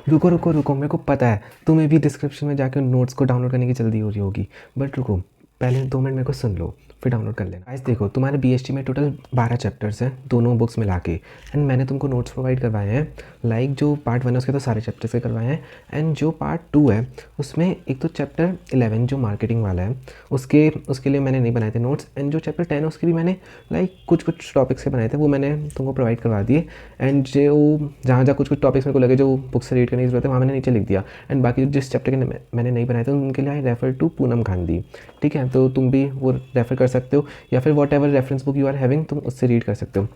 रुको रुको रुको, मेरे को पता है तुम्हें भी डिस्क्रिप्शन में जाकर नोट्स को डाउनलोड करने की जल्दी हो रही होगी, बट रुको, पहले 2 मिनट मेरे को सुन लो, फिर डाउनलोड कर लेना। गाइस देखो, तुम्हारे बीएसटी में टोटल 12 चैप्टर्स हैं, दोनों बुक्स मिला के। एंड मैंने तुमको नोट्स प्रोवाइड करवाए हैं, लाइक जो पार्ट 1 है उसके तो सारे चैप्टर्स के करवाए हैं, एंड जो पार्ट 2 है उसमें एक तो चैप्टर 11 जो मार्केटिंग वाला है उसके लिए मैंने नहीं बनाए थे नोट्स, एंड जो चैप्टर 10 है उसके भी मैंने लाइक कुछ टॉपिक्स के बनाए थे, वो मैंने तुमको प्रोवाइड करवा दिए। एंड जो जहाँ जहाँ कुछ टॉपिक्स मेरे को लगे जो बुक से रीड करने की जरूरत है वहाँ मैंने नीचे लिख दिया। एंड बाकी जिस चैप्टर के मैंने नहीं बनाए थे उनके लिए I refer to Poonam Gandhi. ठीक है, तो तुम भी वो रेफ़र कर सकते हो, या फिर whatever reference book you are having तुम उससे रीड कर सकते हो।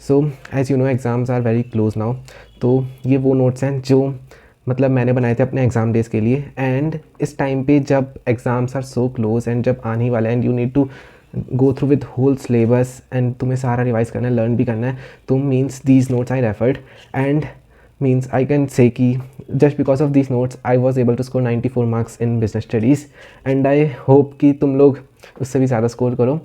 So as you know exams are very close now, तो ये वो नोट्स हैं जो मतलब मैंने बनाए थे अपने एग्ज़ाम डेज़ के लिए। एंड इस टाइम पे जब exams are so close and जब आने ही वाला है and you need to go through with whole syllabus and तुम्हें सारा रिवाइज करना है, लर्न भी करना है, तो means these notes I referred and means I can say कि just because of these notes I was able to score 94 marks in business studies and I hope कि तुम लोग उससे भी ज़्यादा स्कोर करो।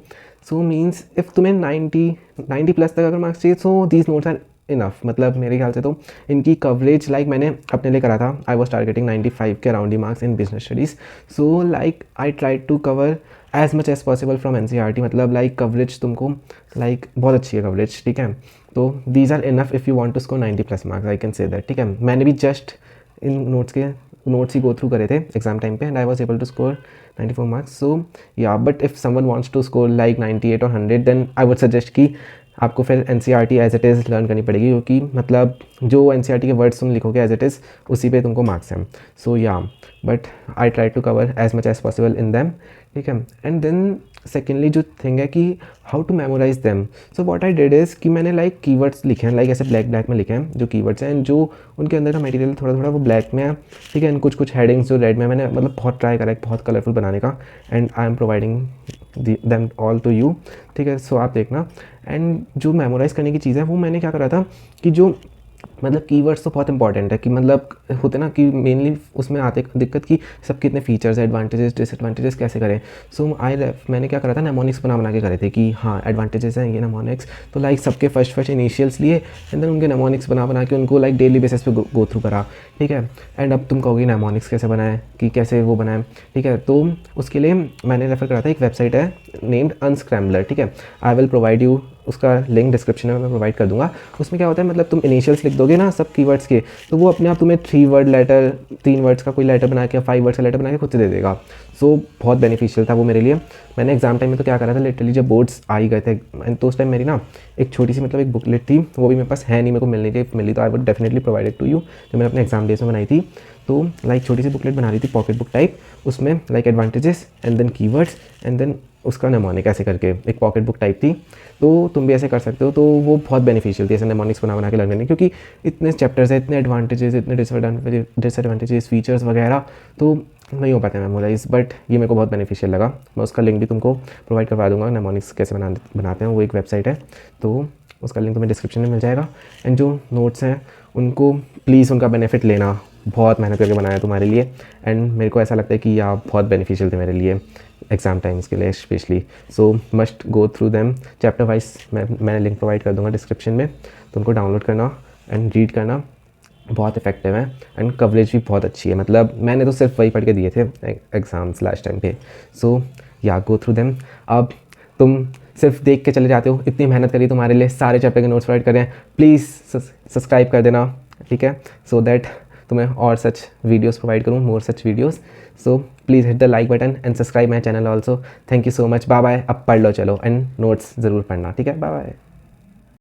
सो मीन्स इफ़ तुम्हें 90 plus तक अगर मार्क्स चाहिए so these notes are enough. मतलब मेरे ख्याल से तो इनकी कवरेज लाइक मैंने अपने लिए करा था, आई वॉज टारगेटिंग 95 के अराउंड ही marks in business studies. So like I try to cover as much as possible from NCERT, मतलब लाइक कवरेज तुमको लाइक बहुत अच्छी है कवरेज। ठीक है, तो these are enough if you want to score 90 plus marks, I can say that. ठीक है, मैंने भी जस्ट इन नोट्स ही गो थ्रू करे थे एग्जाम टाइम पे and I was able to score 94 marks. So या but if someone wants to score like 98 और 100 देन आई वुड सजेस्ट कि आपको फिर NCERT as it is learn करनी पड़ेगी, क्योंकि मतलब जो एनसीईआरटी के वर्ड्स तुम लिखोगे एज इट इज़ उसी पे तुमको मार्क्स हैं। सो या but I try to cover as much as possible in them. ठीक है, एंड देन सेकेंडली जो थिंग है कि how to memorise them. So what I did is कि मैंने लाइक कीवर्ड्स लिखे हैं, लाइक ऐसे ब्लैक में लिखे हैं जो कीवर्ड्स हैं, एंड जो उनके अंदर का मटेरियल थोड़ा थोड़ा वो ब्लैक में है। ठीक है, एंड कुछ हेडिंग्स जो रेड में, मैंने मतलब बहुत ट्राई करा है बहुत कलरफुल बनाने का, and I am providing them all to you. ठीक है, सो आप देखना। एंड जो मेमोराइज़ करने की चीज़ है वो मैंने क्या करा था कि जो मतलब कीवर्ड्स तो बहुत इंपॉर्टेंट है कि मतलब होते ना कि मेनली उसमें आते दिक्कत कि सबके इतने फीचर्स एडवांटेजेस डिसएडवांटेजेस कैसे करें। सो मैंने क्या करा था, नेमोनिक्स बना के करे थे कि हाँ एडवांटेजेस हैं ये नेमोनिक्स, तो लाइक सबके फर्स्ट इनिशियल्स लिए एंड देन उनके नेमोनिक्स बना के उनको लाइक डेली बेसिस पे गो थ्रू करा। ठीक है, एंड अब तुम कहोगे नेमोनिक्स कैसे बनाए कि कैसे वो बनाए। ठीक है, तो उसके लिए मैंने रेफर करा था एक वेबसाइट है नेम्ड अनस्क्रैम्बलर। ठीक है, आई विल प्रोवाइड यू उसका लिंक डिस्क्रिप्शन में मैं प्रोवाइड कर दूंगा। उसमें क्या होता है मतलब तुम इनिशियल्स लिख दोगे ना सब कीवर्ड्स के, तो वो अपने आप तुम्हें 3 वर्ड्स का कोई लेटर बना के 5 वर्ड्स का लेटर बना के खुद से दे देगा। सो बहुत बेनिफिशियल था वो मेरे लिए। मैंने एग्जाम टाइम में तो क्या करा था, लिटरली जब बोर्ड्स आ ही गए थे तो उस टाइम मेरी ना एक छोटी सी मतलब एक बुकलेट थी, वो भी मेरे पास है नहीं, मेरे को मिलनी थी, मिली तो I would definitely provided to you, जो मैंने अपने एग्जाम डेज में बनाई थी। तो लाइक छोटी सी बुकलेट बना रही थी पॉकेट बुक टाइप, उसमें like advantages and then keywords and then उसका नेमोनिक ऐसे करके एक पॉकेट बुक टाइप थी। तो तुम भी ऐसे कर सकते हो, तो वो बहुत बेनिफिशियल थी ऐसे नेमोनिक्स बना के लर्न करने, क्योंकि इतने चैप्टर्स हैं, इतने एडवांटेजेस, इतने डिसएडवांटेजेस फीचर्स वगैरह, तो नहीं हो पाते मेमोराइज, बट ये मेरे को बहुत बेनिफिशियल लगा। मैं उसका लिंक भी तुमको प्रोवाइड करवा दूंगा, नेमोनिक्स कैसे बनाते हैं, वो एक वेबसाइट है, तो उसका लिंक तुम्हें डिस्क्रिप्शन में मिल जाएगा। एंड जो नोट्स हैं उनको प्लीज़ उनका बेनिफिट लेना, बहुत मेहनत करके बनाया तुम्हारे लिए, एंड मेरे को ऐसा लगता है कि यह बहुत बेनिफिशियल थे मेरे लिए एग्ज़ाम टाइम्स के लिए स्पेशली। सो must go through them chapter wise, मैंने लिंक प्रोवाइड कर दूंगा डिस्क्रिप्शन में, तो उनको डाउनलोड करना एंड रीड करना, बहुत इफेक्टिव है एंड कवरेज भी बहुत अच्छी है। मतलब मैंने तो सिर्फ वही पढ़ के दिए थे एग्ज़ाम्स लास्ट टाइम पे। सो या गो थ्रू देम। अब तुम सिर्फ देख के चले जाते हो, इतनी मेहनत करी तुम्हारे लिए, सारे चैप्टर के नोट्स प्रोवाइड कर रहे हैं, प्लीज़ सब्सक्राइब कर देना। ठीक है, सो दैट तुम्हें और सच वीडियोस प्रोवाइड करूँ, more such videos. So please hit the like button and subscribe my channel also. Thank you so much, bye bye. अब पढ़ लो चलो एंड नोट्स ज़रूर पढ़ना। ठीक है, बाय बाय।